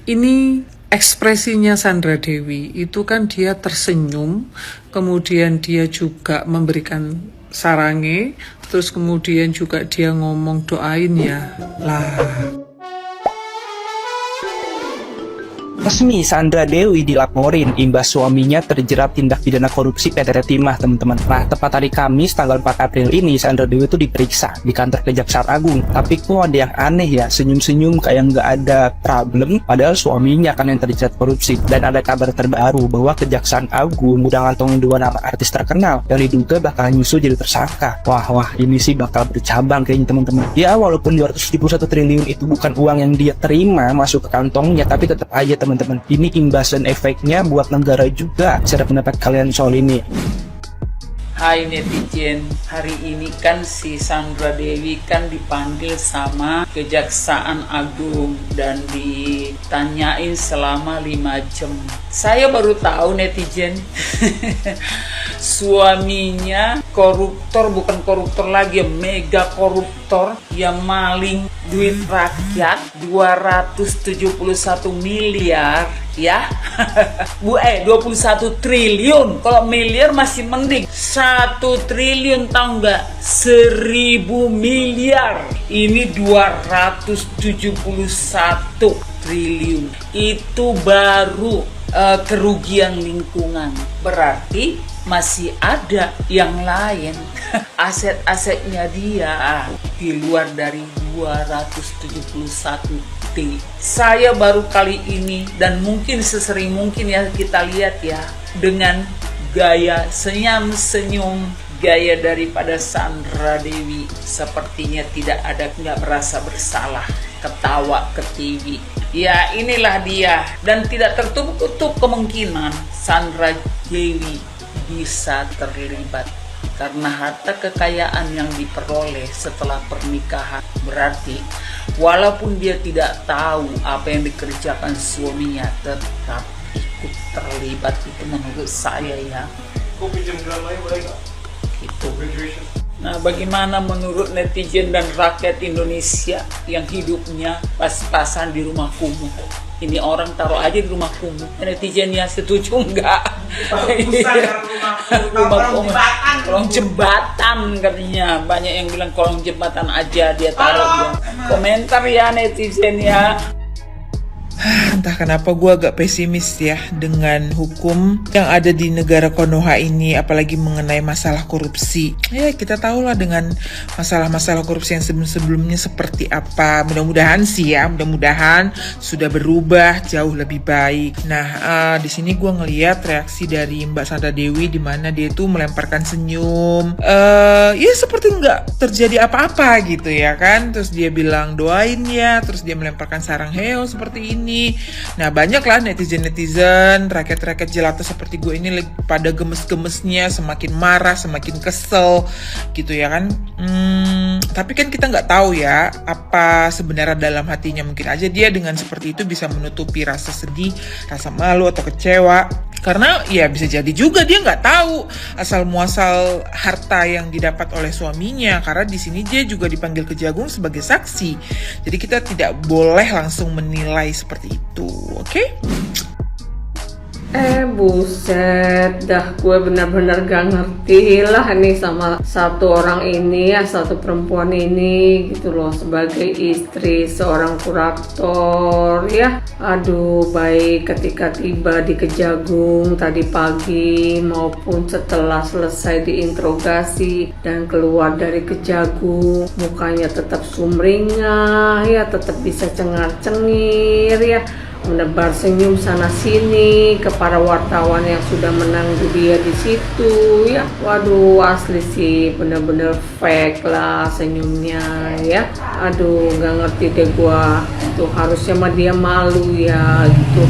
Ini ekspresinya Sandra Dewi itu kan dia tersenyum, kemudian dia juga memberikan sarange, terus kemudian juga dia ngomong doain ya. Lah, Resmi Sandra Dewi dilaporin imbas suaminya terjerat tindak pidana korupsi PT Timah, teman-teman. Nah, tepat hari Kamis tanggal 4 April ini Sandra Dewi itu diperiksa di kantor Kejaksaan Agung. Tapi kok ada yang aneh ya, senyum-senyum kayak nggak ada problem, padahal suaminya kan yang terjerat korupsi. Dan ada kabar terbaru bahwa Kejaksaan Agung udah ngantongin 2 nama artis terkenal yang diduga bakal nyusul jadi tersangka. Wah, ini sih bakal bercabang kayaknya, teman-teman. Ya, walaupun 271 triliun itu bukan uang yang dia terima masuk ke kantongnya, tapi tetap aja teman-teman, ini imbas dan efeknya buat negara juga. Cara pendapat kalian soal ini? Hai netizen, hari ini kan si Sandra Dewi kan dipanggil sama Kejaksaan Agung dan ditanyain selama 5 jam. Saya baru tahu netizen, suaminya koruptor, bukan koruptor lagi, mega koruptor yang maling duit rakyat 271 miliar ya. 21 triliun. Kalau miliar masih mending. 1 triliun tahu nggak? 1000 miliar. Ini 271 triliun. Itu baru kerugian lingkungan. Berarti masih ada yang lain. Aset-asetnya dia di luar dari 271 T. Saya baru kali ini dan mungkin sesering mungkin ya kita lihat ya, dengan gaya senyum-senyum, gaya daripada Sandra Dewi sepertinya nggak merasa bersalah, ketawa ke TV. Ya inilah dia, dan tidak tertutup kemungkinan Sandra Dewi bisa terlibat karena harta kekayaan yang diperoleh setelah pernikahan. Berarti walaupun dia tidak tahu apa yang dikerjakan suaminya, tetap ikut terlibat. Itu menurut saya ya. Kau pinjam dramanya boleh nggak? Gitu. Nah, bagaimana menurut netizen dan rakyat Indonesia yang hidupnya pas-pasan di rumah kumuh? Ini orang taruh aja di rumah kumuh. Netizen ya setuju enggak? Kolong jembatan katanya. Banyak yang bilang kolong jembatan aja dia taruh dia. Komentar ya netizen ya. entah kenapa gue agak pesimis ya dengan hukum yang ada di negara Konoha ini, apalagi mengenai masalah korupsi. Ya kita tahu lah dengan masalah-masalah korupsi yang sebelum-sebelumnya seperti apa. Mudah-mudahan sih ya, mudah-mudahan sudah berubah jauh lebih baik. Nah di sini gue ngeliat reaksi dari Mbak Sandra Dewi di mana dia itu melemparkan senyum, ya seperti nggak terjadi apa-apa gitu ya kan. Terus dia bilang doain ya, terus dia melemparkan sarang heo seperti ini. Nah banyak lah netizen-netizen, rakyat-rakyat jelata seperti gue ini pada gemes-gemesnya, semakin marah, semakin kesel gitu ya kan. Tapi kan kita nggak tahu ya apa sebenarnya dalam hatinya. Mungkin aja dia dengan seperti itu bisa menutupi rasa sedih, rasa malu atau kecewa. Karena ya bisa jadi juga dia nggak tahu asal muasal harta yang didapat oleh suaminya. Karena di sini dia juga dipanggil Kejagung sebagai saksi. Jadi kita tidak boleh langsung menilai seperti itu, oke? Buset, dah gue benar-benar gak ngerti lah nih sama satu orang ini ya, satu perempuan ini gitu loh, sebagai istri seorang kurator ya. Aduh, baik ketika tiba di Kejagung tadi pagi maupun setelah selesai diinterogasi dan keluar dari Kejagung, mukanya tetap sumringah ya, tetap bisa cengar-cengir ya, menebar senyum sana sini ke para wartawan yang sudah menunggu dia di situ ya. Waduh, asli sih bener-bener fake lah senyumnya ya. Aduh, nggak ngerti deh gua. Itu harusnya mah dia malu ya gitu.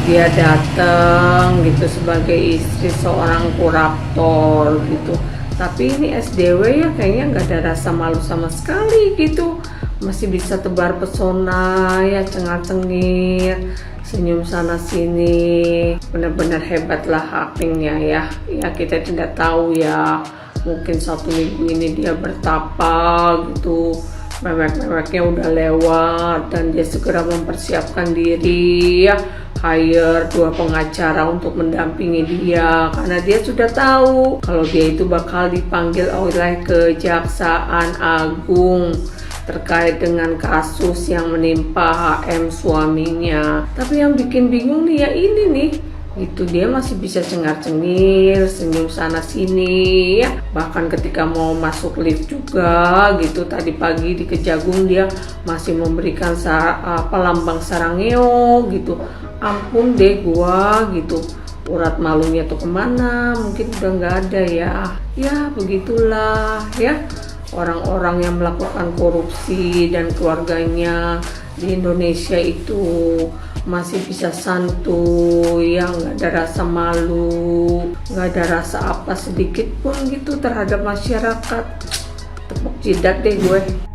Dia datang gitu sebagai istri seorang kurator gitu. Tapi ini SDW ya kayaknya nggak ada rasa malu sama sekali gitu. Masih bisa tebar pesona ya, cengar-cengir, senyum sana sini. Benar-benar hebat lah actingnya ya. Ya kita tidak tahu ya, mungkin 1 minggu ini dia bertapa gitu mewek-meweknya udah lewat dan dia segera mempersiapkan diri ya, hire 2 pengacara untuk mendampingi dia karena dia sudah tahu kalau dia itu bakal dipanggil oleh Kejaksaan Agung terkait dengan kasus yang menimpa HM suaminya. Tapi yang bikin bingung nih ya ini nih, itu dia masih bisa cengar-cengir, senyum sana sini ya. Bahkan ketika mau masuk lift juga gitu tadi pagi di Kejagung dia masih memberikan lambang sarangeo gitu. Ampun deh gua gitu, urat malunya tuh kemana, mungkin udah nggak ada ya. Ya begitulah ya, orang-orang yang melakukan korupsi dan keluarganya di Indonesia itu masih bisa santuy ya, nggak ada rasa malu, nggak ada rasa apa sedikit pun gitu terhadap masyarakat. Tepuk jidat deh gue.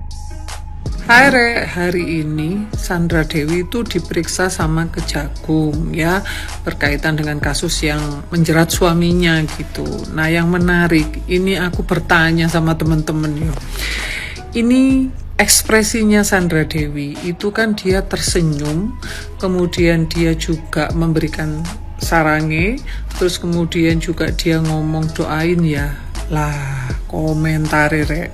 Hai Re, hari ini Sandra Dewi itu diperiksa sama Kejagung ya, berkaitan dengan kasus yang menjerat suaminya gitu. Nah yang menarik, ini aku bertanya sama temen-temen ya, ini ekspresinya Sandra Dewi itu kan dia tersenyum, kemudian dia juga memberikan sarange, terus kemudian juga dia ngomong doain ya. Lah komentarnya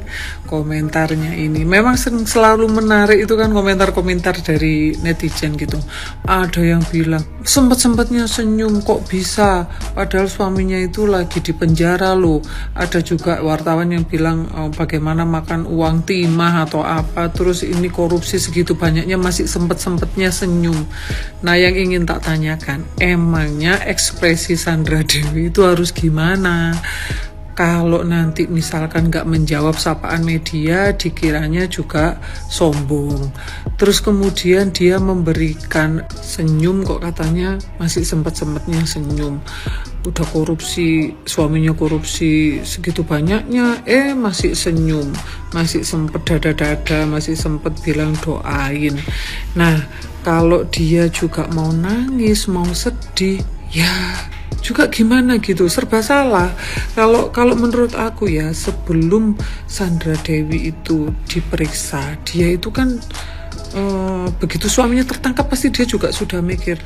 ini memang selalu menarik itu kan, komentar-komentar dari netizen gitu. Ada yang bilang sempet-sempetnya senyum kok bisa, padahal suaminya itu lagi di penjara loh. Ada juga wartawan yang bilang bagaimana makan uang timah atau apa, terus ini korupsi segitu banyaknya masih sempet-sempetnya senyum. Nah yang ingin tak tanyakan, emangnya ekspresi Sandra Dewi itu harus gimana? Kalau nanti misalkan nggak menjawab sapaan media, dikiranya juga sombong. Terus kemudian dia memberikan senyum, kok katanya masih sempet-sempetnya senyum. Udah korupsi, suaminya korupsi segitu banyaknya, masih senyum, masih sempet dada-dada, masih sempet bilang doain. Nah, kalau dia juga mau nangis, mau sedih, ya juga gimana gitu, serba salah. Kalau menurut aku ya, sebelum Sandra Dewi itu diperiksa, dia itu kan begitu suaminya tertangkap pasti dia juga sudah mikir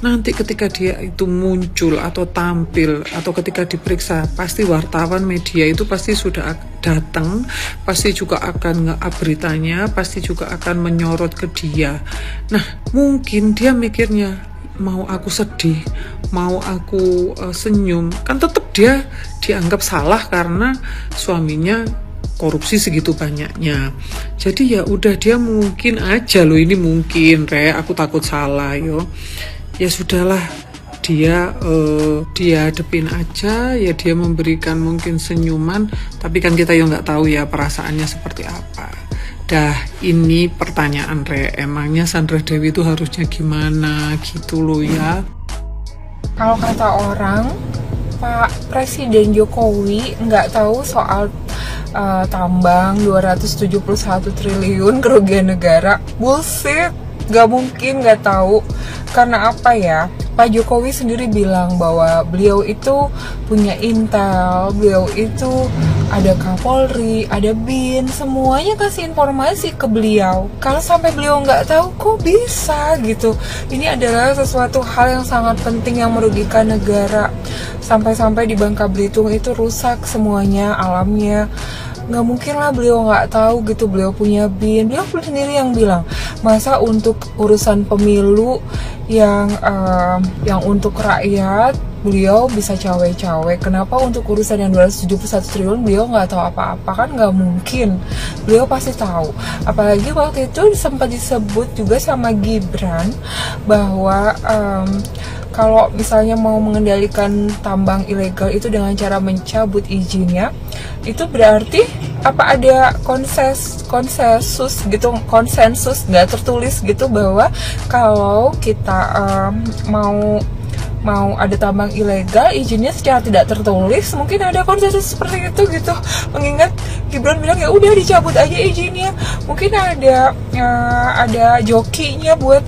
nanti ketika dia itu muncul atau tampil atau ketika diperiksa, pasti wartawan media itu pasti sudah datang, pasti juga akan nge-up beritanya, pasti juga akan menyorot ke dia. Nah mungkin dia mikirnya, mau aku sedih, mau aku senyum, kan tetap dia dianggap salah karena suaminya korupsi segitu banyaknya. Jadi ya udah, dia mungkin aja loh, ini mungkin Re, aku takut salah yo. Ya sudahlah, dia hadepin aja ya, dia memberikan mungkin senyuman, tapi kan kita ya nggak tahu ya perasaannya seperti apa. Dah, ini pertanyaan Re, emangnya Sandra Dewi itu harusnya gimana gitu loh ya. Kalau kata orang, Pak Presiden Jokowi nggak tahu soal tambang 271 triliun kerugian negara. Bullshit, nggak mungkin nggak tahu. Karena apa ya? Pak Jokowi sendiri bilang bahwa beliau itu punya intel, beliau itu ada Kapolri, ada BIN, semuanya kasih informasi ke beliau. Kalau sampai beliau nggak tahu, kok bisa gitu? Ini adalah sesuatu hal yang sangat penting yang merugikan negara. Sampai-sampai di Bangka Belitung itu rusak semuanya, alamnya. Nggak mungkin lah beliau nggak tahu gitu, beliau punya BIN. Beliau sendiri yang bilang, masa untuk urusan pemilu yang untuk rakyat beliau bisa cawe-cawe, kenapa untuk urusan yang 271 triliun beliau nggak tahu apa-apa? Kan nggak mungkin, beliau pasti tahu. Apalagi waktu itu sempat disebut juga sama Gibran bahwa kalau misalnya mau mengendalikan tambang ilegal itu dengan cara mencabut izinnya, itu berarti apa ada konsensus nggak tertulis gitu bahwa kalau kita mau ada tambang ilegal, izinnya secara tidak tertulis, mungkin ada konsensus seperti itu gitu. Mengingat Gibran bilang ya udah dicabut aja izinnya, mungkin ada jokinya buat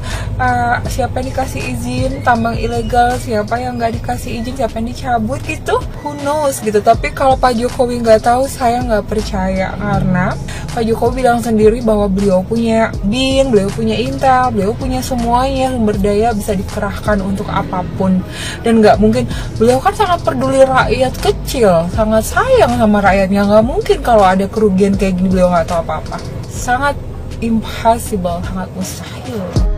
siapa yang dikasih izin tambang ilegal, siapa yang nggak dikasih izin, siapa yang dicabut gitu, who knows gitu. Tapi kalau Pak Jokowi nggak tahu, saya nggak percaya, karena Pak Jokowi bilang sendiri bahwa beliau punya BIN, beliau punya Intel, beliau punya semuanya sumber daya bisa dikerahkan untuk apapun. Dan nggak mungkin, beliau kan sangat peduli rakyat kecil, sangat sayang sama rakyatnya. Nggak mungkin kalau ada kerugian kayak gini beliau nggak tahu apa-apa. Sangat impossible, sangat mustahil.